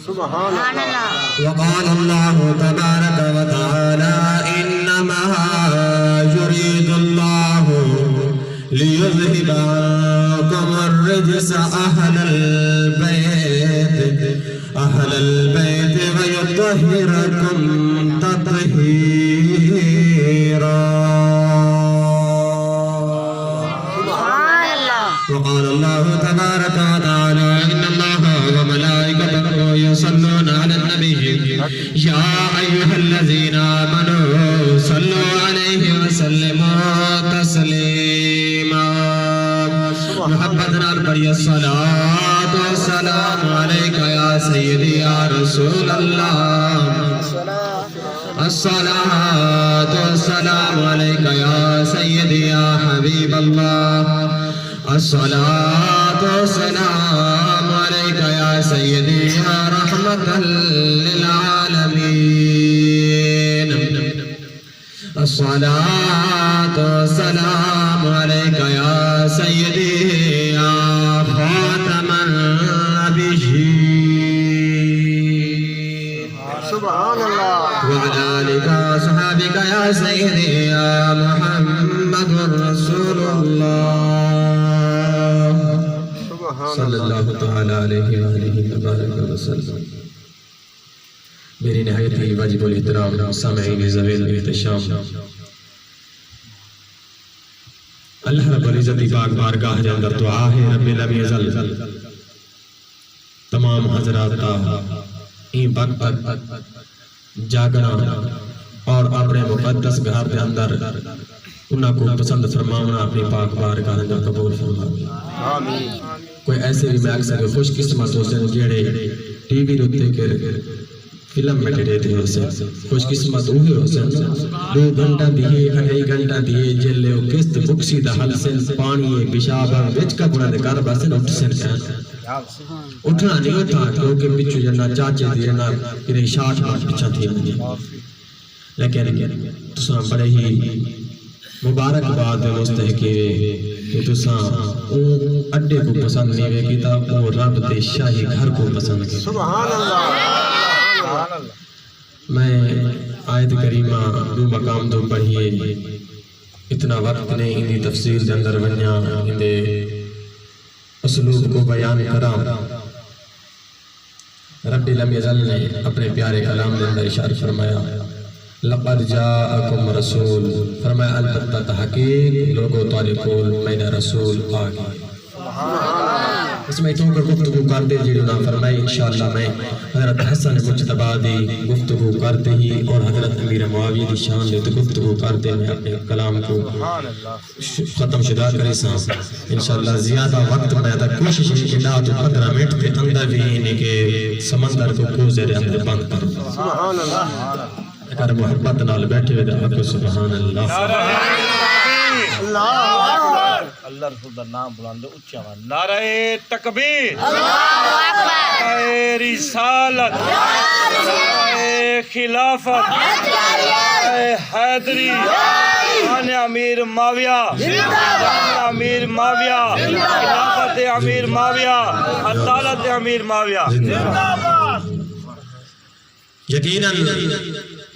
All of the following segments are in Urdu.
سبحان اللہ. وقال الله تبارك وتعالى إنما يريد الله ليذهب عنكم الرجس أهل البيت ويطهركم تطهيرا. وقال الله تبارك وتعالى إن الله وملائكته يصلون على النبي يا أيها الذين آمنوا صلوا عليه وسلموا تسليما. محبتنا البرية الصلاة والسلام عليك يا سيدي يا رسول الله. الصلاة والسلام عليك يا سيدي يا حبيب الله. الصلاة والسلام عليك يا سيدي يا رحمة للعالمين. الصلاة والسلام عليك يا سيدي يا خاتم النبيين. سبحان اللہ. وعلى آلك وصحبك يا سيدي يا محمد رسول الله صلی اللہ تعالیٰ علیہ وآلہ وبارک وسلم. میری نہایت ہی واجب الاحترام سامعین ذویل الاحتشام، اللہ رب العزت کی پاک بارگاہ کے اندر دعا ہے رب لم یزل تمام حضرات کا این وقت جاگنا اور اپنے مقدس گھر کے اندر انہاں کو پسند فرماونا اپنی پاک بارگاہ اندر قبول فرماونا. آمین. کوئی ایسے بھی میں اکثر خوش قسمت ہو سن جیڑے ٹی وی روتے کے فلم میں ٹھڑے تھے ہو سن خوش قسمت ہوئے ہو سن 2 گھنٹہ دیئے 2.5 گھنٹہ دیئے جلے و قسط بکسی دا حل سن پانی بشابہ وچ کا گناہ دے کار بسن اٹھ سن کہاں اٹھنا نہیں ہوتا کیونکہ بچو جنہ چاچے دیئے نا کنہیں 60 مارٹ پچھا تھی مجھے. لیکن تساں بڑے ہی مبارک بات مستحقی کہ تساں اڈے کو پسند نہیں ہوئے کیتا وہ رب دے شاہی گھر کو پسند کی. سبحان اللہ. میں آیت کریمہ 2 مقام 2 پڑھیے اتنا وقت نے اندھی تفسیر دے اندر ونیا اندھے اسلوب کو بیان کرا. رب لم یزل نے اپنے پیارے کلام دے اندر اشارہ فرمایا لقد جاءکم رسول، فرمایا البتہ تحقیق لوگوں تالے کول میں نے رسول آگے. اس میں اتوں پر گفتگو کرتے جیڑے نام فرمائی انشاءاللہ میں حضرت حسن مجتبہ دی گفتگو کرتے ہی اور حضرت امیر معاویہ دی شان دے گفتگو کرتے میں اپنے کلام کو ختم شدہ کرے ساں. انشاءاللہ زیادہ وقت میں تا کوشش ہے کہ لا تو 15 منٹ کے اندر بھی انہیں کے سمندر کو کوزے دے اندر بند کرو. سبحان اللہ. اگر محبت نال بیٹھے ہوئے دے سبحان اللہ. اللہ رسول دا نام بلاندے اچھا وا. نعرہ تکبیر، اللہ نعرہ رسالت، نعرہ خلافت، نعرہ حیدری، شان امیر معاویہ، شان امیر معاویہ، خلافت امیر معاویہ، عدالت امیر معاویہ. یقیناً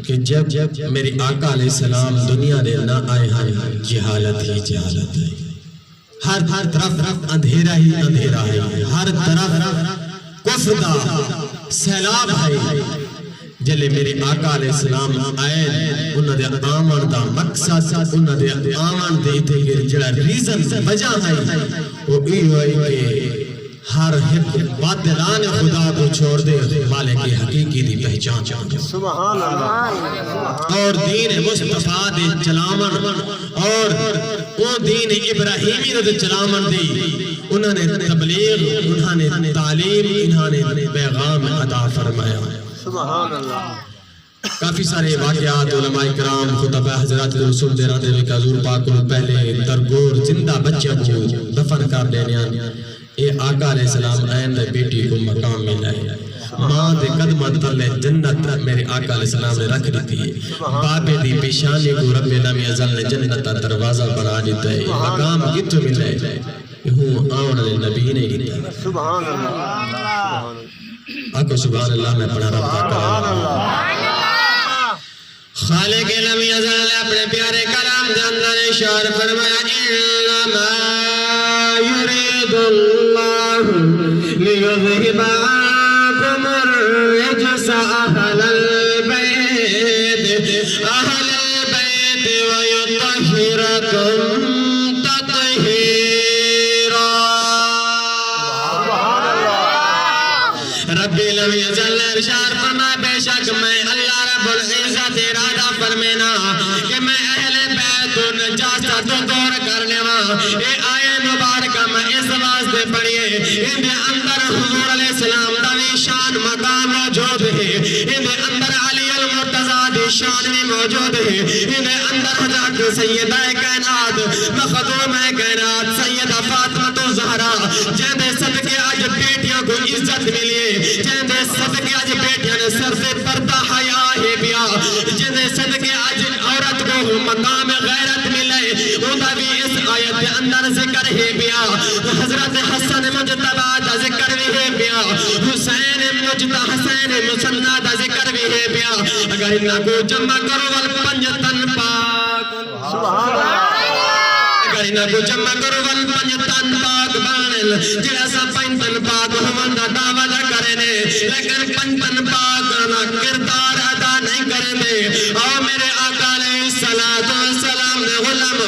کہ جب میری آقا علیہ السلام دنیا دے نہ آئے ہیں جہالت ہی جہالت ہے. ہر طرف اندھیرا ہی اندھیرا ہے. ہر طرف کفر دا سیلاب ہے. جلے میرے آقا علیہ السلام آئے انہاں دے آمن دا مقصد انہاں دے آمن دے تے جڑا ریزن وجہ ہے وہ ایو ہے کہ ہر باطلان خدا کو چھوڑ دے مالک حقیقی دی پہچان چاہتے. سبحان اللہ. اور دین مصطفیٰ دے چلامن اور وہ دین ابراہیمی دے چلامن دی انہوں نے تبلیغ، انہوں نے تعلیم، انہوں نے پیغام عطا فرمایا. سبحان اللہ. کافی سارے واقعات علماء کرام خطبہ حضرات رسول دے رہتے ہوئے کہ حضور پاک کو پہلے درگور زندہ بچے کو دفن کر دینے اے آقا علیہ السلام این بیٹی کو مقام ملا ہے. ماں دے قدمہ تلے جنت میرے آقا علیہ السلام نے رکھ دیتی ہے. بابے دی پیشانی کو رب لم یزل نے جنت دروازہ بنا دیتا ہے. مقام کتوں ملا ہے ہوں آن علی نبی نے دیتا سبحان اللہ آکو سبحان اللہ میں پڑھا رب کا کلام خالق لم یزل نے اپنے پیارے کلام کے اندر اشار فرمایا انما یرید اللہ لیذہب عنکم الرجس اہل البیت ویطہرکم ربی لم یزل ارشاد فرما بے شک میں اللہ رب العزت ارادہ فرمینا کہ میں اہل بیت و نجاست تو دور کرنے اے آیے مبارکہ میں اس واسطے پڑھئے ان دے اندر حضور علیہ السلام دا شان مقام موجود ہے ان دے اندر علی المرتضیٰ دی شان بھی موجود ہے ان دے اندر حضرت سیدہ کائنات مخدوم کائنات سیدہ فاطمہ الزہرا جن دے صدقے آج بیٹیوں کو عزت ملیے جن دے صدقے آج بیٹیاں نے سر سے پردہ حیا ہے بیا جن دے صدقے آج عورت کو مقام غیرت ملے اندہ بھی اس آیت کے اندر ذکر ہے بیا حضرت حسن مجتبہ دا ذکر بھی ہے بیا حسین مجتبہ حسین مسنہ دا ذکر بھی ہے بیا اگر انہا کو جمع کرو والپنجتن پاک سبحان اللہ اگر انہا کو جمع کرو والپنجتن پاک بانل جڑا سا پنجتن پاک ہمندہ دعویٰ کرنے لیکن پنجتن پاک نہ کردار ادا نہیں کرنے اور میرے آقا علیہ السلام نے غلام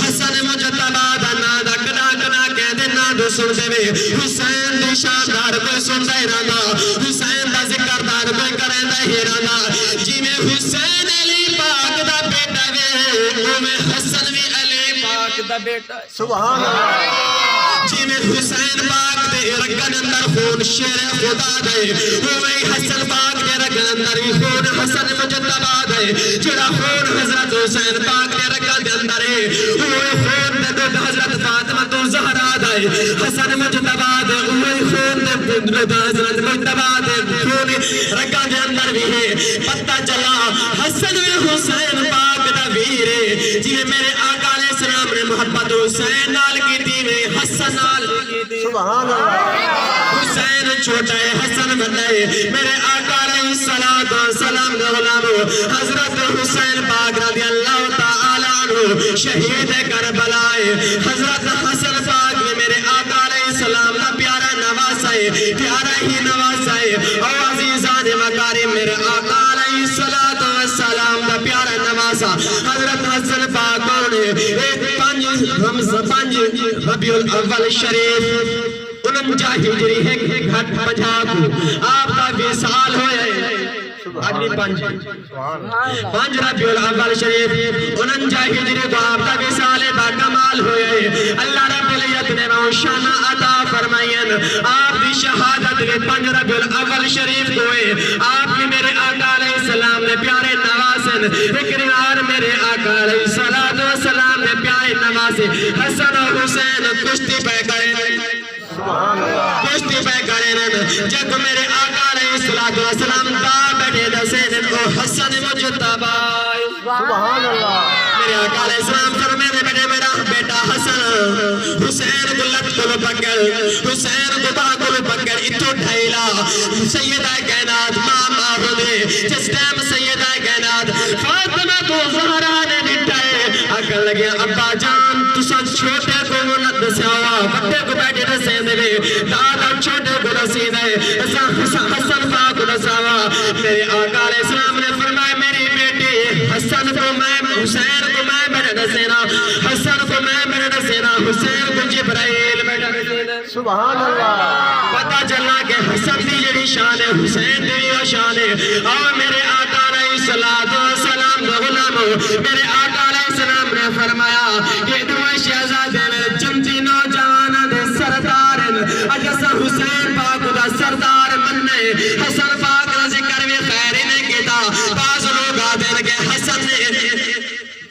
حسن مجتبہ دا نادا کنا کنا کہہ دے نادو سن دے وے حسین دی شاندار کوئی سن دے رانا حسین دا ذکر دار کوئی کریں دے ہی رانا جی میں حسین علی پاک دا بیٹا وے وہ میں حسن بھی علی پاک دا بیٹا سبحان اللہ جی میں حسین پاک دے رگن اندر خون شیر خدا دے وہ میں حسن پاک دے رگن اندر خون حسن مجتبہ دے جڑا خون حضرت حسین پاک دے رگن دے اندر ہے وہ خون دے دو حضرت فاطمہ الزہرا دے حسن مجتبہ دے وہ خون دے دو حضرت مجتبہ دے خون رگن دے اندر بھی ہے پتہ چلا حسن حسین پاک دا ویرے جی میرے آقا علیہ السلام نے محبت حسین نال کی دیوے حسن نال کی دیوے سبحان اللہ حسین چھوٹا ہے حسن بنائے میرے آقا علیہ السلام نے غلامو حضرت حسین پاک رضی اللہ تعالیٰ عنہ شہید کربلائے حضرت حسن پاک نے میرے آقا علیہ السلام کا پیارا نواز ہے پیارا ہی نواز ہے اور عزیزان مکارم میرے آقا علیہ السلام کا پیارا نوازا حضرت حسن پاک نے ایک پنج ربیع الاول شریف 49 ہجری ہے گھٹ پجھا کو آپ کا وصال ہوئے آدمی پنج ربیع الاول شریف 49 ہجری کو آپ کا وصال با کمال ہوئے اللہ رب العزت نے روشن عطا فرمائیں آپ کی شہادت نے 5 ربیع الاول شریف ہوئے آپ کی میرے آقا علیہ السلام نے پیارے نوازن اقرار میرے آقا علیہ السلام نے پیارے نوازن حسن و حسین کشتی پہ گئے کشتی پہ گئے جب میرے آقا علیہ السلام دا بیٹھے دسین او حسن مجتبہ سبحان اللہ میرے آقا علیہ السلام فرمے دے بیٹے میرا بیٹا حسن حسین کو لٹ کو پکڑ حسین کو با کو پکڑ اتو ڈھائیلا سیدہ کائنات ماما ہو دے جس ٹائم سیدہ کائنات فاطمہ تو زہرا نے نٹائے اکل لگیا ابا جان تو سن چھوٹے کو منت دسیاوا بڑے کو بیٹے دسے دے دادا چھوٹے کو دسی دے حسن پاک کو دساوا میرے آقا علیہ السلام نے فرمایا میری بیٹی حسن کو میں حسین کو میں میرے دسینا حسن کو میں میرے دسینا حسین کو جبرائیل بیٹا دسینا سبحان اللہ پتہ چلنا کہ حسن دی جڑی شان ہے حسین دی وہ شان ہے اور میرے آقا علیہ السلام دا غلامو میرے آقا علیہ السلام نے فرمایا کہ دوے شہزادے میں جنتی نوجوان دے سردار اجسا حسین پاک دا سردار مننے حسن پاک دا ذکر بھی خیر نے کیتا بعض لوگ آتے ہیں کہ حسن نے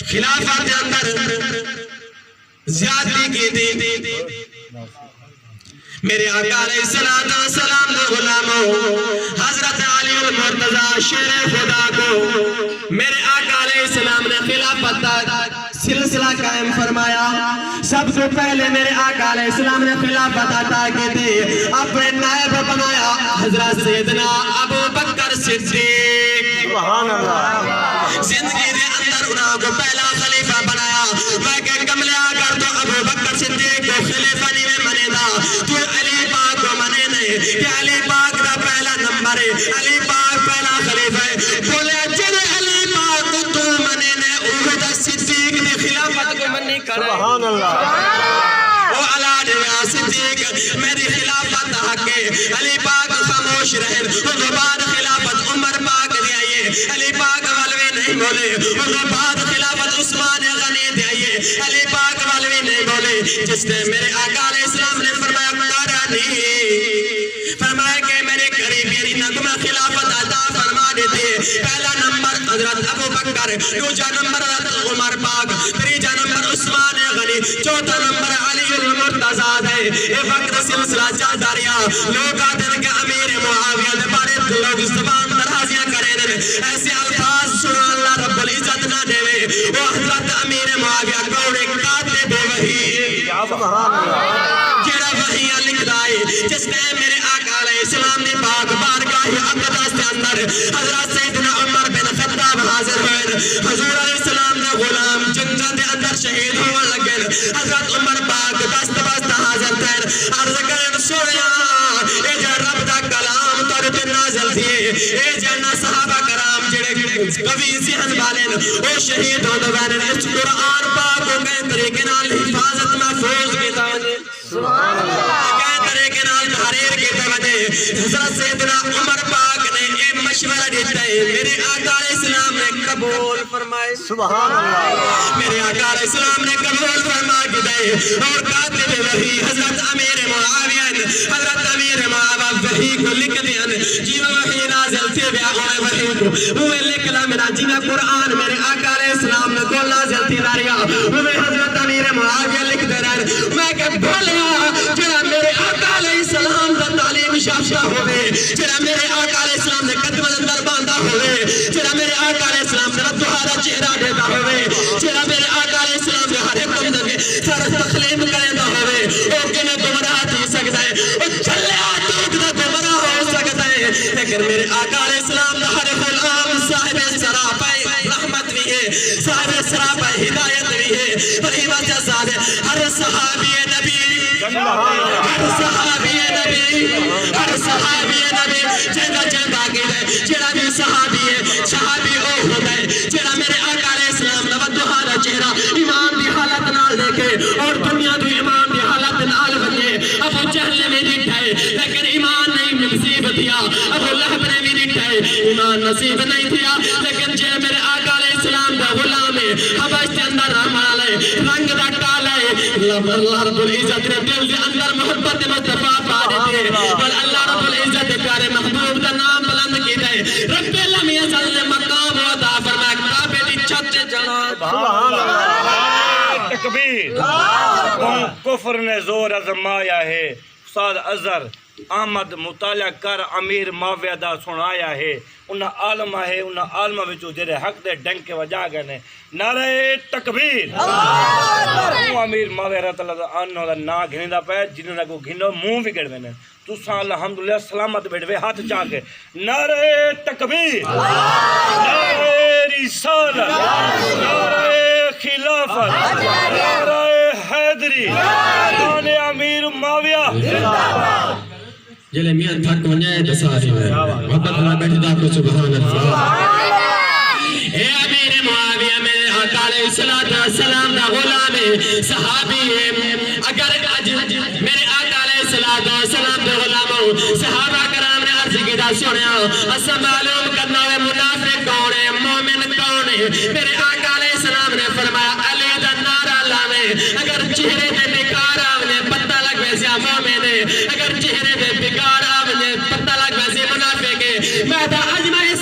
خلافت دے اندر زیادتی کی تھی میرے آقا علیہ السلام دے غلاموں حضرت علی المرتضیٰ شیر خدا کو میرے آقا علیہ السلام نے خلافت سلسلہ قائم فرمایا سب سے پہلے میرے آقا علیہ السلام نے خلافت عطا کی تھی، اپنے نائب بنایا حضرت سیدنا ابو بکر صدیق۔ سبحان اللہ۔ زندگی دے اندر انہوں کو پہلا خلیفہ بنایا، میں کہ کملے آگر تو ابو بکر صدیق کو خلیفہ نہیں میں منے دا، تو علی پاک کو منے نہیں کہ علی پاک دا پہلا نمبر ہے، علی پاک پہلا خلیفہ ہے۔ بولے جن علی پاک کو تو منے نہیں اوہ دا صدیق نے خلافت کو منی کرے۔ سبحان اللہ۔ او علا جویا صدیق میری خلافت حق ہے، علی پاک خاموش رہے، ان کے بعد خلافت عمر پاک دے آئیے، علی پاک والوی نہیں بولے، ان کے بعد خلافت عثمان غنی دے آئیے، علی پاک والوی نہیں بولے، جس نے میرے آقا علیہ السلام نے فرمایا کارانی، فرمایا کہ میرے قریب یعنی نگمہ خلافت عطا فرما دیتے، پہلا نمبر حضرت ابو بکر، دوسرا نمبر حضرت عمر پاک، تیسرا نمبر عثمان غنی، چوتھا نمبر علی المرتضیٰ ہے۔ اے فقر سلسلہ چلتا رہا، لوگ آتے ہیں کہ امیر معاویہ دے بارے لوگ زبان درازیاں کریں دے، ایسے الفاظ سنو اللہ رب العزت نہ دے، وہ حضرت امیر معاویہ کوڑے کاتے بے وحی، سبحان اللہ۔ جڑا وحیاں لکھ دائے، جس نے میرے آقا علیہ السلام نے پاک بارگاہ اقدس کے اندر حضرت سیدنا عمر بن خطاب حاضر ہوئے، حضور علیہ السلام نے غلام جنگاں دے اندر شہید ہونے لگے، حضرت عمر پاک دست بست حاضر تھے، عرض کرن سویا اے جا رب دا کلام تر تے نازل تھی، اے جانا صحابہ کرام جڑے قوی ذہن والے او شہید ہو دوبارے اس قرآن پاک کو کئی طریقے نال حفاظت محفوظ کیتا وجے، سبحان اللہ۔ کئی طریقے نال تحریر کیتا وجے، حضرت سیدنا عمر پاک نے اے مشورہ دیتا ہے، میرے آقا علیہ السلام نے قبول فرمائے، سبحان اللہ۔ میرے آقا علیہ السلام نے قبول فرما کے دے، اور کاتب وحی حضرت امیر معاویہ، حضرت امیر معاویہ وحی کو لکھ دیا، جیو وحی نازل تھی بیا ہوئے وحی کو، وہ لکھ لا میرا جینا قرآن میرے آقا علیہ السلام نے کو نازل تھی داریا، وہ حضرت امیر معاویہ لکھ دے رہا، میں کہ بولیا جڑا میرے آقا علیہ السلام دا تعلیم شافشہ ہوئے، جڑا میرے آقا علیہ السلام نے قدم اندر باندھا ہوئے، جڑا میرے آقا علیہ السلام نے دوہارا چہرہ دیتا ہوئے، جڑا میرے آقا علیہ السلام نے ہر ایک بندے سر تخلیم کرتا ہوئے، او کنے گمراہ تھی سکتا ہے، او چلے آتوک دا گمراہ ہو سکتا ہے، لیکن میرے آقا علیہ السلام نے ہر غلام صاحب سراپا رحمت بھی ہے، صاحب سراپا ہدایت بھی ہے، وہی وجہ ساتھ ہر صحابی نبی، ہر صحابی نبی، ہر صحابی نبی جیدہ جیدہ آگے دے، جیڑا بھی صحابی ہے، صحابی او ہوتا ہے، جیڑا میرے آقا علیہ السلام نے دوہارا چہرہ ایمان دی حالت نال دیکھے، اور دنیا دی ایمان دی حالت نال بنے، ابو جہل نے بھی ڈٹھائے، لیکن ایمان نہیں نصیب دیا، ابو لہب نے بھی ڈٹھائے، ایمان نصیب نہیں دیا، لیکن جے میرے آقا علیہ السلام دا غلام ہے، حبش کے اندر رحمان ہے، رنگ دا ٹالا ہے، اللہ رب العزت نے دل دے اندر محبت مصطفیٰ پا دیتے، اور اللہ رب العزت پیارے محبوب دا نام بلند کی دے، رب لم یزل نے مقام عطا فرمایا، کعبے دی چھت تے جانا، سبحان اللہ۔ تکبیر، کفر نے زور ازمایا ہے، استاد اظہر احمد مطالعہ کر امیر معاویہ دا سنایا ہے، انہاں عالمہ ہے، انہاں عالمہ وچوں جڑے حق دے ڈنکے وجا گئے نے، نعرہ تکبیر۔ امیر معاویہ رضی اللہ عنہ دا نا گھندا پے، جنہاں دا کو گھنو منہ بھی گڑ وینے، تساں الحمدللہ سلامت بیٹھے ہاتھ چا کے، نعرہ تکبیر، نعرہ رسالت، نعرہ خلافت، نعرہ حیدری، نعرہ امیر معاویہ۔ جلے میاں تھک ونجائے دساری میں محبت نہ بیٹھ دا کو سبحان اللہ۔ اے امیر معاویہ میرے آقا علیہ السلام دا غلام ہے، صحابی ہے، اگر اج میرے آقا علیہ السلام دے غلاموں صحابہ کرام نے عرض کی دا سنیا، اسا معلوم کرنا ہے منافق کون ہے، مومن کون ہے، میرے آقا علیہ السلام نے فرمایا علی دا نعرہ لاوے، اگر چہرے دے نکار آونے پتہ لگ ویسے مومن ہے، اگر چہرے دے بگاڑ آونے پتہ لگ ویسے منافق ہے، میں دا اج میں اس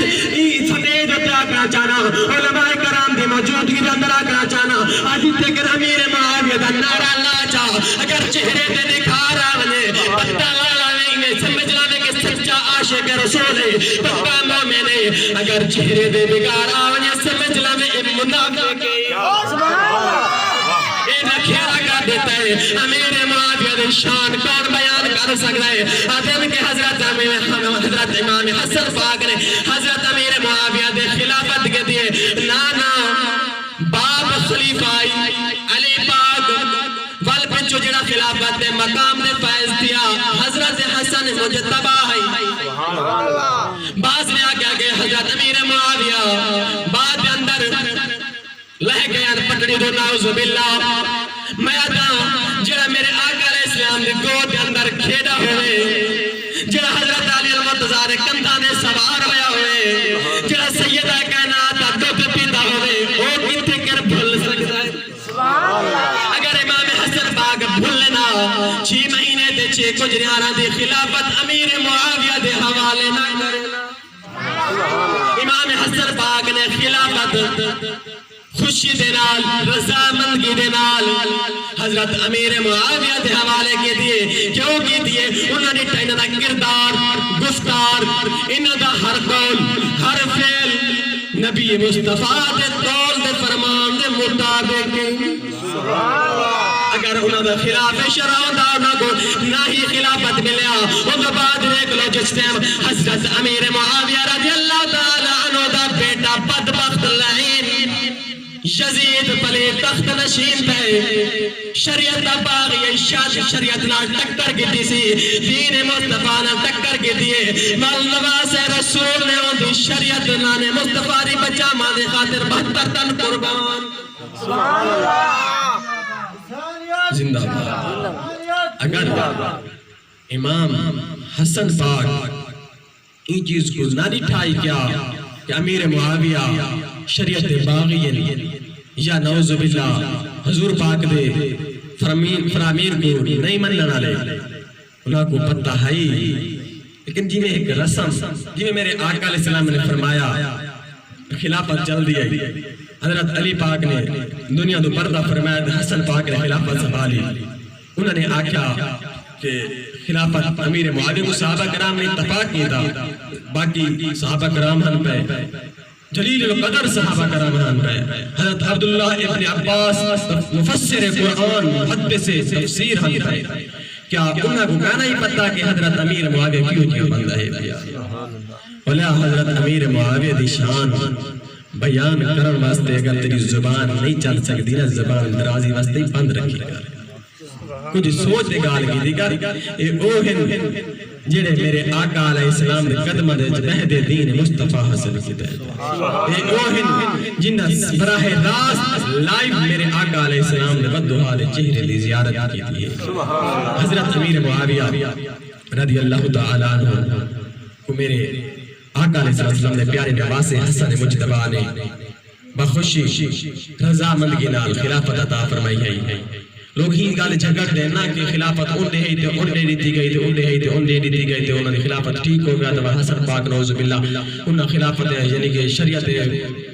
سنید اترا کرنا چاہنا، علماء کرام دی موجودگی دے اندر آکرنا چاہنا، آج تک امیر معاویہ دا نعرہ لا چاہ، اگر چہرے دے نکار آونے پتہ لاوے سمجھ لاوے کہ سچا عاشق رسول ہے، پکا مومن ہے، اگر چہرے دے بگاڑ آونے سمجھ لاوے منافق ہے، اے نکھیرہ دیتا ہے امیر معاویہ دی شان کون بیان کر سکتا ہے آدم کے حضرت امام حسن پاک نے حضرت امیر معاویہ دے خلافت کے دیے نانا باپ خلیفہ علی پاک ول پچھو جڑا خلافت دے مقام دے فائز دیا حضرت حسن مجتبہ ہے بعض نے آگیا کہ حضرت امیر معاویہ بعد اندر لہ گیا پکڑی دو نعوذ باللہ میں آتا جڑا میرے آقا علیہ السلام دے گود اندر کھیڑا ہوئے جڑا حضرت علی المرتضی کندھا نے سوار ہویا ہوئے جڑا سیدہ کائنات دودھ پیتا ہوئے وہ کتے کر بھول سکتا ہے اگر امام حسن پاک بھولنا 6 مہینے دے 6 گجریاں دی خلافت امیر معاویہ دے حوالے نہ کرنا امام حسن پاک نے خلافت خوشی دے نال رضامندگی دے نال حضرت امیر معاویہ دے حوالے کے دیے کیوں کی دیے انہوں نے انہوں دا کردار گفتار انہوں دا ہر قول ہر فعل نبی مصطفیٰ دے قول دے فرمان دے مطابق اگر انہوں دا خلاف شرع ہوندا انہوں کو نہ ہی خلافت ملیا ان کے بعد دیکھ لو جس ٹائم حضرت امیر معاویہ رضی اللہ تعالی عنہ دا بیٹا بدبخت لعین یزید پلے تخت نشین پہ شریعت باغی شریعت نہ ٹکر گیتی سی دین مصطفیٰ نہ ٹکر گیتی ہے مولنواس رسول نے ان دی شریعت نے مصطفیٰ ری بچا مانے خاطر 72 تن قربان سبحان اللہ زندہ باد اگر امام حسن پاک ان چیز کو نہ دکھائی کیا کہ امیر معاویہ شریعت باغی یا نعوذ باللہ حضور پاک دے فرامین کو نہیں مننا لے انہاں کو پتہ ہے لیکن جی میں ایک رسم جی میں میرے آقا علیہ السلام نے فرمایا خلافت چل دی ہے حضرت علی پاک نے دنیا دو پردہ فرمایا حسن پاک نے خلافت سنبھالی انہوں نے آکھا کہ خلافت امیر معاویہ کو صحابہ کرام نے اتفاق کیا تھا باقی صحابہ کرام ہن پہ جلیل القدر صحابہ کرام ہن پہ حضرت عبداللہ ابن عباس مفسر قرآن محدث تفسیر ہن پہ کیا انہوں کو کہنا ہی پتا کہ حضرت امیر معاویہ کیوں بندہ ہے بھیا حضرت امیر معاویہ دی شان بیان کرن واسطے اگر تیری زبان نہیں چل سکتی نا زبان درازی واسطے بند رکھی کر کچھ سوچ دے گال کی دیگر اے اوہن جڑے میرے آقا علیہ السلام نے قدمہ دے بہد دین مصطفیٰ حسن کی دے اے اوہن جنہ براہ راست لائیو میرے آقا علیہ السلام نے بددعا دے چہرے دی زیارت کی تھی حضرت امیر معاویہ رضی اللہ تعالیٰ عنہ کو میرے آقا علیہ السلام نے پیارے نواز حسن مجتبہ نے بخوشی رضامندگی نال خلافت عطا فرمائی ہے لوگ ہی گالے جھگڑ دینا کہ خلافت انڈے ہی تھے انڈے دیتی گئی تھے انڈے ہی تھے انڈے دیتی گئی تھے انہوں نے خلافت ٹھیک ہو گیا تھا حسن پاک نعوذ باللہ انہوں خلافت یعنی کہ شریعت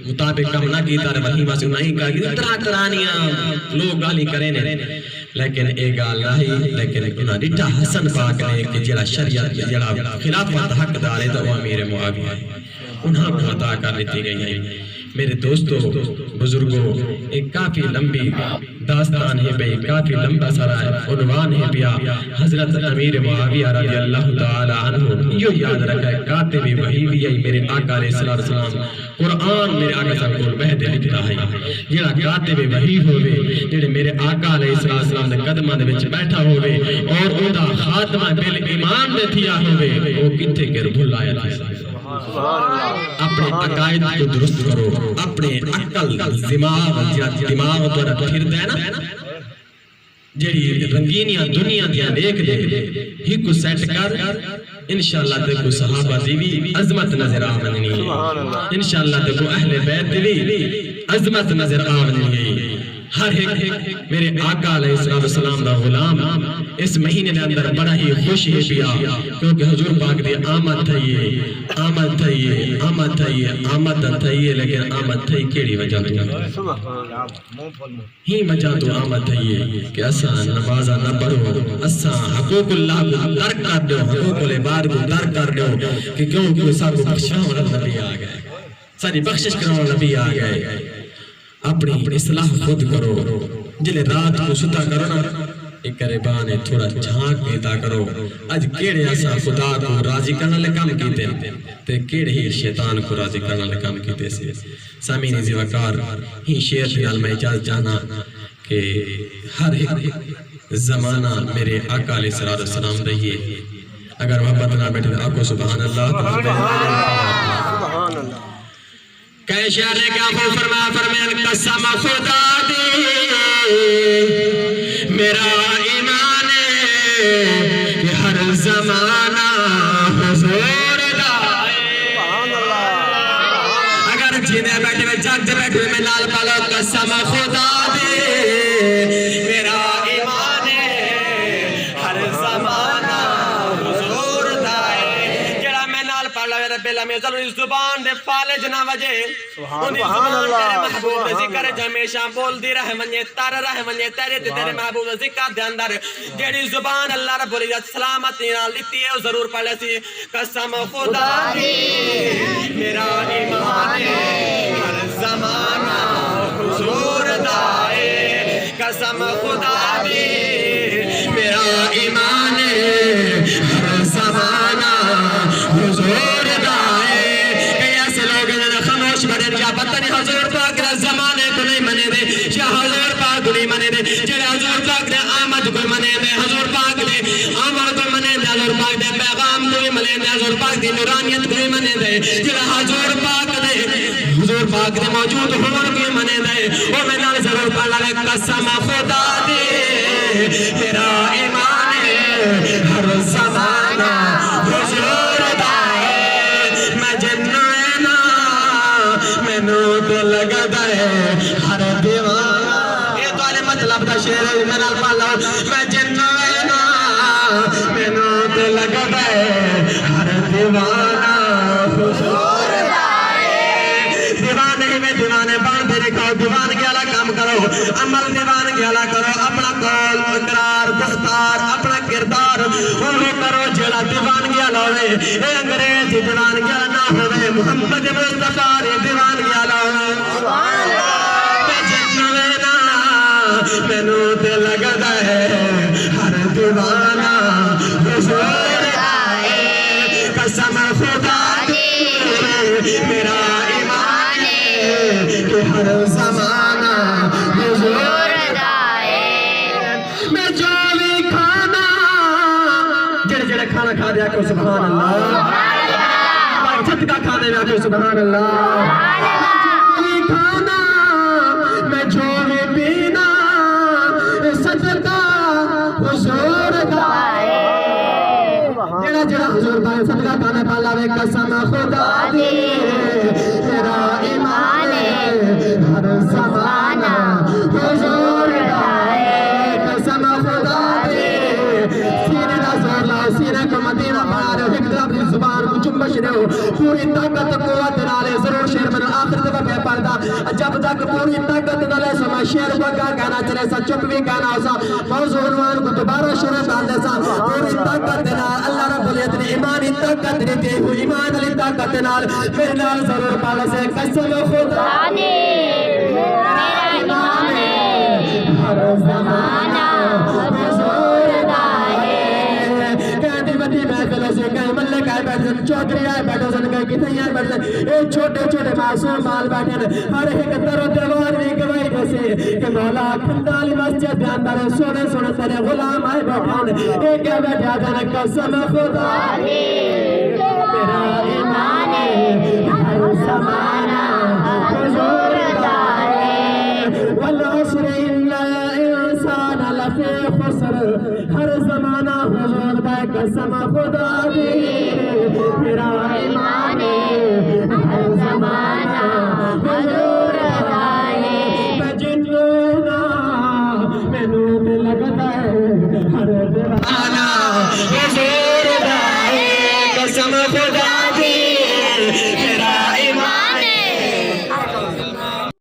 مطابق کم نہ کیتا رہے وہیں واسے نہیں کہا کہ طرح کرانیاں لوگ گالی کریں لیکن ایک گال نہیں لیکن انہوں نے حسن پاک نے کہ جڑا شریعت جڑا خلافت حق دارے تو وہ امیر معاویہ ہے انہوں کو عطا کر لیتی گئی ہے میرے دوستو بزرگوں ایک کافی لمبی داستان ہے بھئی کافی لمبا سارا عنوان ہے پیا حضرت امیر معاویہ رضی اللہ تعالی عنہ یہ یاد رکھا ہے کاتب وحی بھی ہے میرے آقا علیہ السلام قرآن میرے آقا صاحب کو بہت لکھتا ہے جڑا کاتب وحی ہوئے جڑے میرے آقا علیہ السلام نے قدمہ دے وچ بیٹھا ہوئے اور ان دا خاتمہ بالایمان دے تھیا ہوئے وہ کتے کر بھلایا تھا اپنے عقائد کو درست کرو اپنے عقل دماغ دوارا پھر دینا جڑی رنگینیاں دنیا دیا دیکھ دے ہی کو سیٹ کر انشاءاللہ تے کو صحابہ دیوی عظمت نظر آمنی انشاءاللہ تے کو اہل بیت دیوی عظمت نظر آمنی ہر ایک میرے آقا علیہ السلام دا غلام اس مہینے دے اندر بڑا ہی خوش ہے پیا کیونکہ حضور پاک دی آمد تھئیے آمد تھئیے آمد تھئیے آمد تھئیے لیکن آمد تھئی کیڑی وجہ تو ہی وجہ تو آمد تھئیے کہ اساں نمازہ نہ پڑھو اساں حقوق اللہ کو ترک کر دو حقوق العباد کو ترک کر دو کہ کیوں سب کو بخشاں والا نبی آ گئے ساری بخشش کرنے والا نبی آ گئے اپنی اصلاح خود کرو جلے رات کو ستا کرو نا ایک قریبانے تھوڑا جھانک دیتا کرو اج کیڑے ایسا خدا کو راضی کرنے لے کام کیتے تے کیڑے ہی شیطان کو راضی کرنے لے کام کیتے سے سامعین زیوکار ہی شعر نال میں اجازت جانا کہ ہر ایک زمانہ میرے آقا علیہ السلام رہیے اگر محبت نہ بیٹھے آقا سبحان اللہ سبحان اللہ کہ شعر نے کیا فرمائے قسم خدا دی میرا ایمان ہے کہ ہر زمانہ حضور دائے سبحان اللہ اگر جینے بیٹھے ہوئے جاگتے بیٹھے ہوئے میں نال پالو قسم خدا دی میرا ایمان ہے ہر زمانہ حضور دائے جڑا میں نال پالو رب العالمین ضروری زبان دے پالے جنا وجہ انہی زبان تیرے محبوب دے ذکر ہمیشہ بول دی رہ منجے تار رہ منجے تیرے محبوب دے ذکر دے اندر جیڑی زبان اللہ رب العزت سلامتی نال لیتی ہے ضرور پڑھے سی قسم خدا دی میرا ایمان ہے ہر زمانہ حضور دائے قسم خدا دی میرا ایمان ہے ہر زمانہ حضور دائے کئی ایسے لوگ ہیں خاموش بڑھے یا پتہ نہیں حضور پاک نے زمانے کو نہیں منے دے یا حضور پاک کو نہیں منے دے جڑے حضور پاک نے آمد کو منے دے حضور پاک نے آمد کو منے دے حضور پاک نے پیغام کو منے دے حضور پاک دی نورانیت کو منے دے جڑے حضور پاک نے موجود ہون کو منے دے او میں نال ضرور پڑھ لے قسم خدا دی میرا ایمان ہے ہر زمانہ حضور دائے میں جنائنا مینوں تے لگدا ہے ہر دیوانہ یہ تو علی مطلب دا شعر ہے میں نال پڑھ لو میں جنائنا مینوں تے لگدا ہے ہر دیوانہ حضور دائے دیوانے میں دیوانے باندھ رکھو دیوان کے علا کام کرو عمل دیوان کے علا کرو اپنا قول اقرار دستار اپنا کردار وہ کرو جڑا دیوان کے علا ہوئے اے انگریز دیوان کے علا نہ ہوئے محمد مصطفیٰ دیوان کے علا ہوئے میں جنوے نا مینوں تے لگدا ہے ہر دیوانہ حضور دائے قسم خدا دی میرا ایمان ہے کہ ہر زمانہ حضور دائے میں جو بھی کھانا جڑے کھانا کھا دیا کہ سبحان اللہ صدقہ کھانے میں کہ سبحان اللہ کھانا میں جو بھی پینا صدقہ حضور دائے جڑا حضور دائے صدقہ کھانے پالا وے قسم خدا دی میرا ایمان ہے ہر زمانہ حضور دائے قسم خدا دی سینے دا زور لاؤ سینے کو مدینہ بارے حکم اپنی زبان کو چمبش رہو پوری طاقت قوت نالے ضرور شعر میں آخر دفعہ پہ پڑھتا جب تک پوری طاقت نالے سما شعر پکا کہنا چلے سا چپ بھی کہنا ہو سا موضوع عنوان کو دوبارہ شروع کر دے سا پوری طاقت نال اللہ رب العزت نے ایمانی طاقت دیتے ہوئے ایمان علی طاقت نال میرے نال ضرور پالا سے قسم خدا دی میرا ایمان ہے ہر زمانہ حضور دائے کہتی بڑی محفلوں سے کہیں ملے کہیں بیٹھے سن چودھری آئے بیٹھے سن کہیں کتنی آئے بیٹھے سن ایک چھوٹے چھوٹے معصوم مال بیٹھے ہیں ہر ایک در و دیوار میں گواہی جیسے کہ مولا کھندالی مسجد کے اندر سونے سونے تیرے غلام آئے بیٹھے ہیں ایک بیٹھے آجانا قسم خدا دی میرا ایمان ہے ہر زمانہ حضور دائے والعصر ان الانسان لفی خسر ہر زمانہ حضور دائے قسم خدا دی میرا ایمان ہے ہر زمانہ حضور دائے میں جنونا مینوں تے لگدا ہے ہر دیوانہ